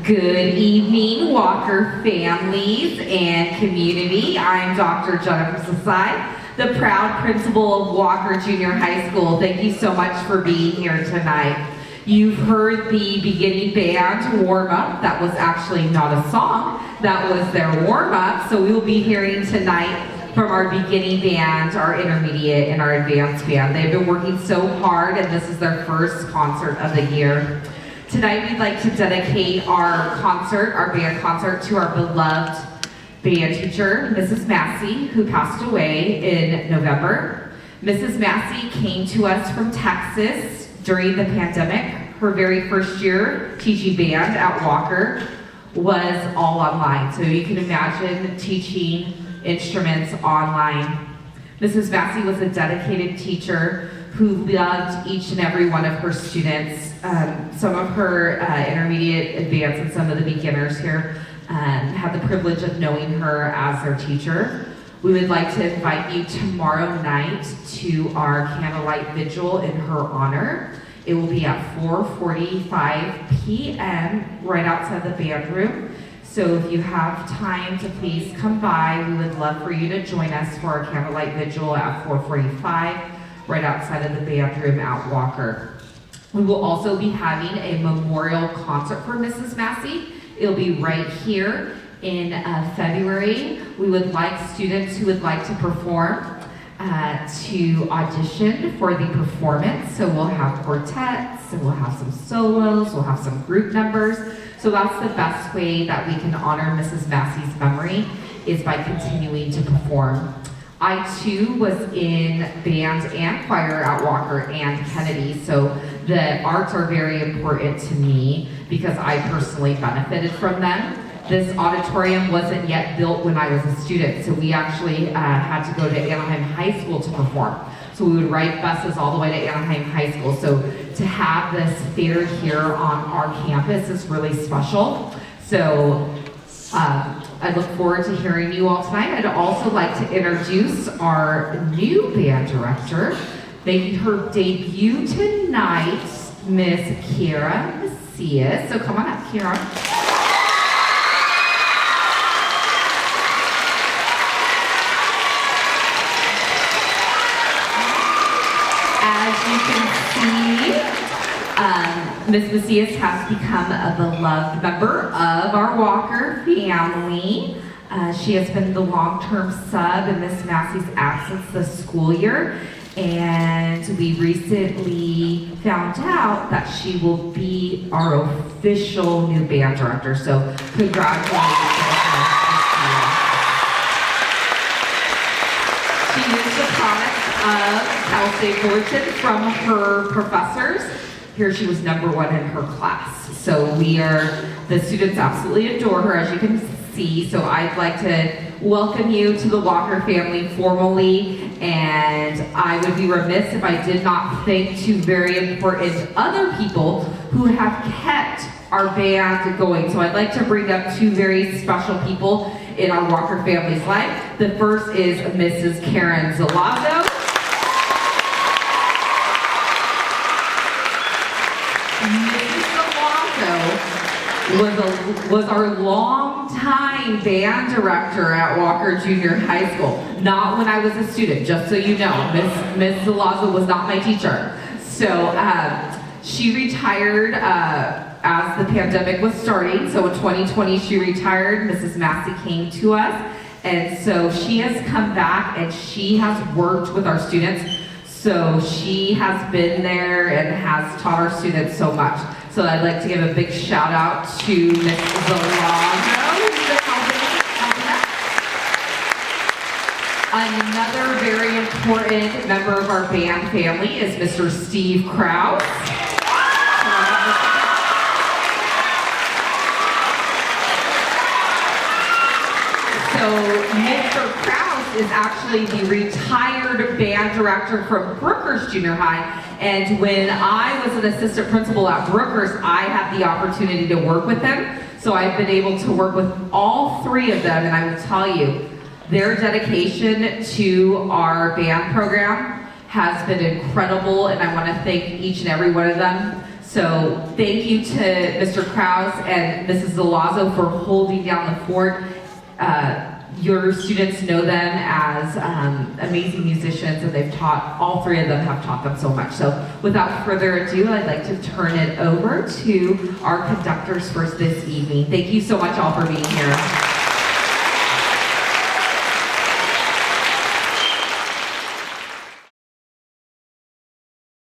Good evening, Walker families and community. I'm Dr. Jennifer Sasai, the proud principal of Walker Junior High School. Thank you so much for being here tonight. You've heard the beginning band warm-up. That was actually not a song, that was their warm-up. So we will be hearing tonight from our beginning band, our intermediate, and our advanced band. They've been working so hard, and this is their first concert of the year. Tonight we'd like to dedicate our band concert, to our beloved band teacher, Mrs. Massey, who passed away in November. Mrs. Massey came to us from Texas during the pandemic. Her very first year teaching band at Walker was all online. So you can imagine teaching instruments online. Mrs. Massey was a dedicated teacher who loved each and every one of her students. Some of her intermediate, advanced, and some of the beginners here had the privilege of knowing her as their teacher. We would like to invite you tomorrow night to our candlelight vigil in her honor. It will be at 4:45 p.m. right outside the band room. So if you have time to please come by, we would love for you to join us for our candlelight vigil at 4:45 right outside of the band room at Walker. We will also be having a memorial concert for Mrs. Massey. It'll be right here in February. We would like students who would like to perform to audition for the performance. So we'll have quartets, and we'll have some solos, we'll have some group numbers. So that's the best way that we can honor Mrs. Massey's memory, is by continuing to perform. I too was in band and choir at Walker and Kennedy, so the arts are very important to me because I personally benefited from them. This auditorium wasn't yet built when I was a student, so we actually had to go to Anaheim High School to perform. So we would ride buses all the way to Anaheim High School. So to have this theater here on our campus is really special. So I look forward to hearing you all tonight. I'd also like to introduce our new band director, making her debut tonight, Miss Kiara Macias. So come on up, Kiara. Ms. Macias has become a beloved member of our Walker family. She has been the long-term sub in Ms. Massey's absence this school year, and we recently found out that she will be our official new band director. So congratulations. She is the product of Cal State Fullerton from her professors. Here she was #1 in her class. So the students absolutely adore her, as you can see. So I'd like to welcome you to the Walker family formally, and I would be remiss if I did not thank two very important other people who have kept our band going. So I'd like to bring up two very special people in our Walker family's life. The first is Mrs. Karen Zelazo. Was our long-time band director at Walker Junior High School. Not when I was a student, just so you know. Miss Zelazo was not my teacher. So she retired as the pandemic was starting. So in 2020 she retired. Mrs. Massey came to us, and so she has come back and she has worked with our students. So she has been there and has taught our students so much. So I'd like to give a big shout out to Ms. Zelazo. Another very important member of our band family is Mr. Steve Kraus. So Mr. Kraus is actually the retired band director from Brookers Junior High. And when I was an assistant principal at Brookers, I had the opportunity to work with them. So I've been able to work with all three of them, and I will tell you, their dedication to our band program has been incredible, and I want to thank each and every one of them. So thank you to Mr. Kraus and Mrs. Zelazo for holding down the fort. Your students know them as amazing musicians, and they've taught, all three of them have taught them so much. So without further ado, I'd like to turn it over to our conductors for this evening. Thank you so much all for being here.